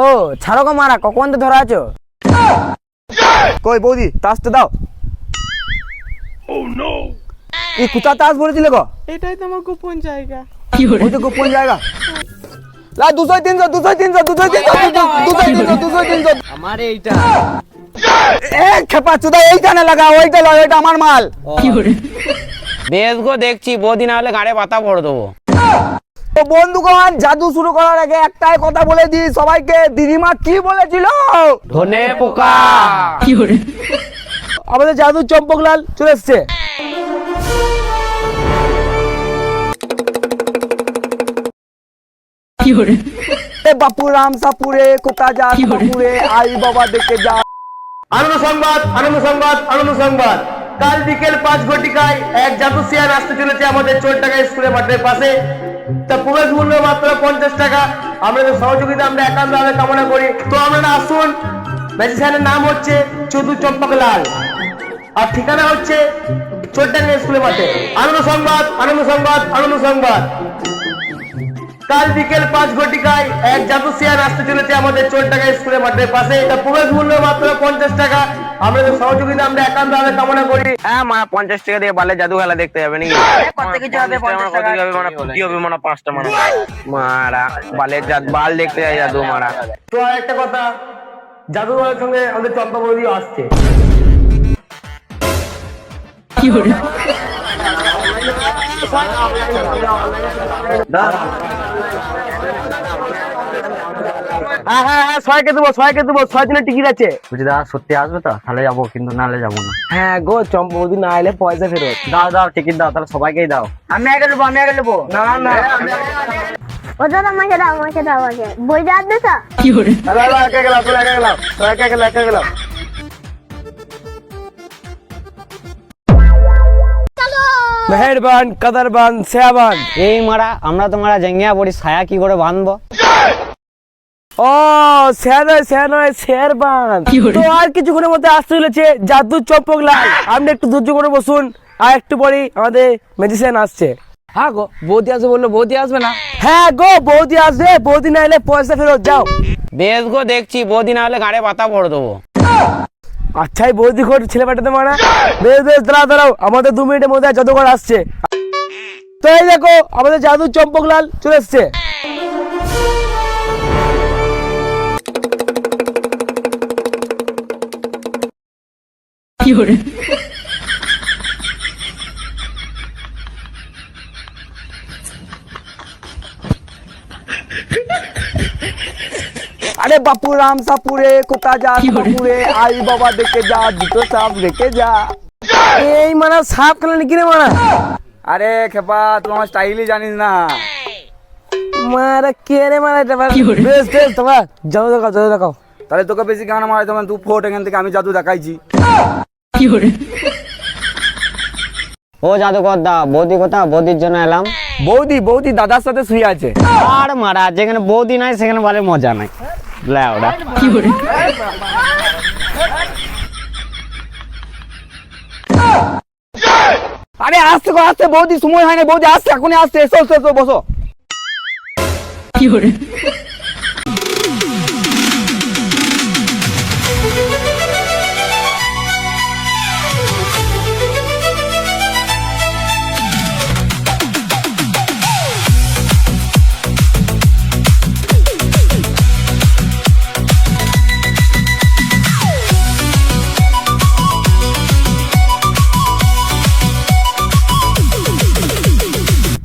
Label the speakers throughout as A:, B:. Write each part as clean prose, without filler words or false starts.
A: ও ছাড়ো গো মারা, কখন তো ধরা আছো? কই বৌদি তাসটা দাও। এই কোথা তাস বলেছিলে গো?
B: এটাই তো আমার গোপন জায়গা।
A: ওই তো গোপন জায়গা। লা 200 300 200 300 200 300
C: আমার এইটা
A: এ খেপা চুদা এইটা না লাগা, ওইটা লয়, ওইটা আমার মাল।
C: বেশ গো, দেখছি বৌদি না হলে গাড়ে পাতা ভরে দেবো।
A: তো বন্ধুগণ, জাদু শুরু করার আগে একটাই কথা বলে দিই সবাইকে, দিদিমা কি বলেছিল?
C: ধনে পোকা।
A: আমাদের জাদু চম্পকলাল চলে এসছে। বাপু রাম সাপুরে কোথা যা সাপুরে আই বাবা দেখে যা।
D: আনন্দ সংবাদ, আনন্দ সংবাদ, আনন্দ সংবাদ। কাল বিকেল 5 ঘটিকায় এক জাদু শেয়ার আসতে চলেছে আমাদের চোরটাকা স্কুলের মাঠের পাশে। তা প্রবেশ মূল্য মাত্র 50 টাকা। আমাদের সহযোগিতা আমরা একান্তভাবে কামনা করি। তো আপনারা আসুন। ম্যাজিশিয়ানের নাম হচ্ছে চদু চম্পকলাল, আর ঠিকানা হচ্ছে চোরটাকা স্কুলের মাঠে। আনন্দ সংবাদ, আনন্দ সংবাদ, আনন্দ সংবাদ। কাল বিকেল 5 ঘটিকায় এক জাদু শেয়ার আসতে চলেছে আমাদের চোরটাকা স্কুলের মাঠের পাশে। তা প্রবেশ মূল্য মাত্র 50 টাকা। আমাদের সহযোগিতা আমরা একান্তভাবে কামনা করি।
C: হ্যাঁ মা, 50 টাকা দিয়ে বালে জাদু খেলা দেখতে যাবে নাকি?
A: কত কিছু হবে 50 টাকা?
C: কত হবে মানে কি হবে মানে 5টা মানে মারা বালের বাল দেখতে যায় জাদু মারা।
D: তো আর একটা কথা, জাদুঘরের সঙ্গে আমাদের চম্পা বৌদিও আসছে।
A: হ্যাঁ হ্যাঁ হ্যাঁ, 100 দেবো 100 দেবো, 6 দিনের টিকিট আছে।
C: বুঝি দাদা সত্যি আসবে তো? তাহলে যাবো, কিন্তু নাহলে যাবো না।
A: হ্যাঁ গো, চম্পকদি না এলে পয়সা ফেরত।
C: দাও দাও টিকিট দাও, তাহলে সবাইকেই দাও।
A: আমি আগে নেবো, আমি আগে নেবো। না না
E: ও দাদা আমাকে দাও আগে। বই যাবে তো?
A: একা গেলাম, তোরা একা গেলাম, তোরা একা গেলাম, একা গেলাম। মেহেরবান, কাদারবান, সেয়াবান।
C: এই মারা, আমরা তো মারা জেঙ্গিয়া পড়ি, ছায়া কি করে বাঁধবো?
A: ও শেরবান। তো আর কিছুক্ষণের মধ্যে আসতে চলেছে জাদু চম্পকলাল। আপনি একটু ধৈর্য করে বসুন, আর একটু পরেই আমাদের ম্যাজিশিয়ান আসছে। হ্যাঁ গো, বৌদি আসবে বললো, বৌদি আসবে না? হ্যাঁ গো, বৌদি আসবে, বৌদি না এলে পয়সা ফেরত। যাও।
C: বেশ গো, দেখছি বৌদি না হলে গাড়ে পাতা ভরে দেবো।
A: আচ্ছা, এই বৌদি ঘর ছেলে পাঠাতে মানা। বেশ বেশ, দাঁড়াও, আমাদের 2 মিনিটের মধ্যে জাদুঘর আসছে। তো এই দেখো, আমাদের জাদু চম্পকলাল চলে এসছে। আরে বাপু রাম সাপুরে কোথা যা সাপুরে আই বাবা দেখে যা, দুটো সাপ রেখে যা। এই মানা সাপ খেলা নাকি রে মানা?
F: আরে খেপা, তুই আমার স্টাইলই জানিস না।
A: মারা কে রে মারা? এটা বেশ বেশ, তোমার জাদু দেখাও, জাদু দেখাও।
F: তাহলে তোকে বেশি কেন মারাই? তখন তুই ফোট এখান থেকে, আমি জাদু দেখাইছি।
C: ও জাদুকর দা, বৌদি কোথা? বৌদির জন্য এলাম।
A: বৌদি দাদার সাথে শুয়ে আছে।
C: আর মারা, যেখানে বৌদি নাই সেখানে বলে মজা নাই। ওটা
A: আরে আসতে গো, আসতে, বৌদি সময় হয় না, বৌদি আসছে, এখনই আসছে। এসো এসো এসো, বসো।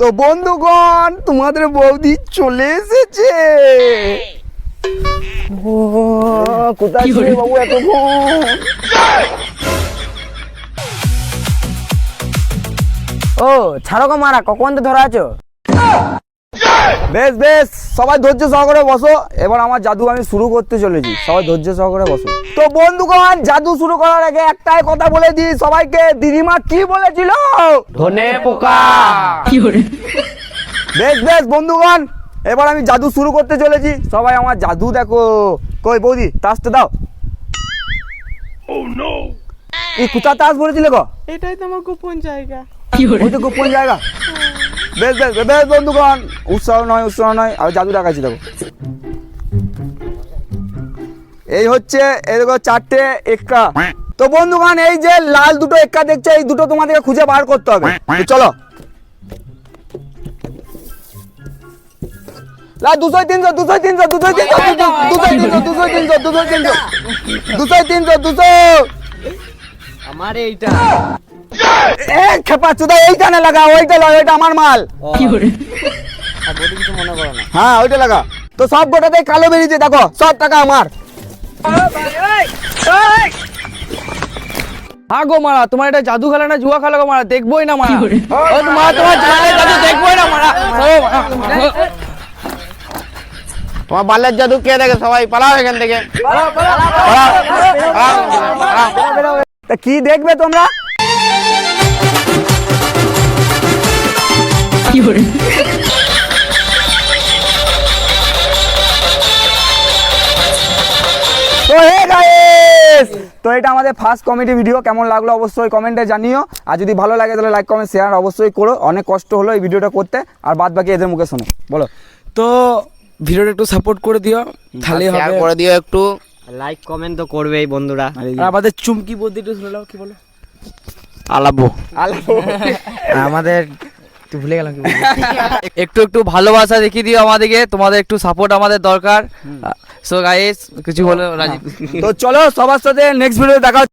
A: তো বন্ধুগণ, তোমাদের বৌদি চলে এসেছে। ও কোথায় ছিলে বাবু এতক্ষণ? ও ছাড়ো গো মারা, কখন তো ধরা আছো? বেশ বেশ, সবাই ধৈর্য সহকারে বসো। এবার আমার জাদু আমি শুরু করতে চলেছি, সবাই ধৈর্য সহকারে বসো। তো বন্ধুগণ, জাদু শুরু করার আগে একটাই কথা বলে দিই সবাইকে, দিদিমা কি বলেছিল?
C: ধনে পোকা।
A: বেশ বেশ বন্ধুগণ, এবার আমি জাদু শুরু করতে চলেছি, সবাই আমার জাদু দেখো। কই বৌদি তাসটা দাও। এই কোথা তাস বলেছিলে গো?
B: এটাই তো আমার গোপন জায়গা।
A: ওই তো গোপন জায়গা।
F: বেশ বেশ বেশ বন্ধুগণ, উৎসাহ নয় আর জাদু দেখাচ্ছি দেখো। এই হচ্ছে এরকম 4টে এক্কা। তো বন্ধুগণ, এই যে লাল দুটো এক্কা দেখছো, এই দুটো তোমাদেরকে খুঁজে বার করতে হবে। তো চলো, 200 300 200 300 200 300
C: আমার এইটা
F: এ খেপা চুদা, এইটা না লাগা, ওইটা লাগা, ওইটা আমার মাল।
C: কিছু মনে করো না।
F: হ্যাঁ ওইটা লাগা। তো সব গোটাতে কালো বেরিয়েছে দেখো, সব টাকা আমার।
A: হ্যাঁ গো মারা, তোমার এটা জাদু খেলা না জুয়া খেলা গো মারা, দেখবোই না মারা। ও মারা, তোমার জাদু দেখবোই না মারা।
C: তোমার বালের জাদু কে দেখে? সবাই পালাও এখান থেকে।
F: তা কি দেখবে তোমরা? তো হে গাইস, তো এটা আমাদের ফার্স্ট কমেডি ভিডিও। কেমন লাগলো অবশ্যই কমেন্টে জানিও। আর যদি ভালো লাগে তাহলে লাইক কমেন্ট শেয়ার অবশ্যই করো। অনেক কষ্ট হলো এই ভিডিওটা করতে, আর বাদ বাকি এদের মুখে শোনো। বলো।
A: তো ভিডিওটা একটু সাপোর্ট করে দিও, তাহলে
C: শেয়ার
A: হবে।
C: করে দিও একটু, লাইক কমেন্ট তো করবেই বন্ধুরা।
F: আর এই
A: আর আমাদের চুমকি বদ্দি একটু শুনে নাও, কি বলো?
C: আলাবো
A: আমাদের একটু ভুলে গেলাম কি বলবো। একটু একটু ভালোবাসা দেখিয়ে দিও আমাদেরকে, তোমাদের একটু সাপোর্ট আমাদের দরকার। সো গাইস, কিছু বলো রাজীব।
F: তো চলো, সবার সাথে নেক্সট ভিডিও দেখা হচ্ছে।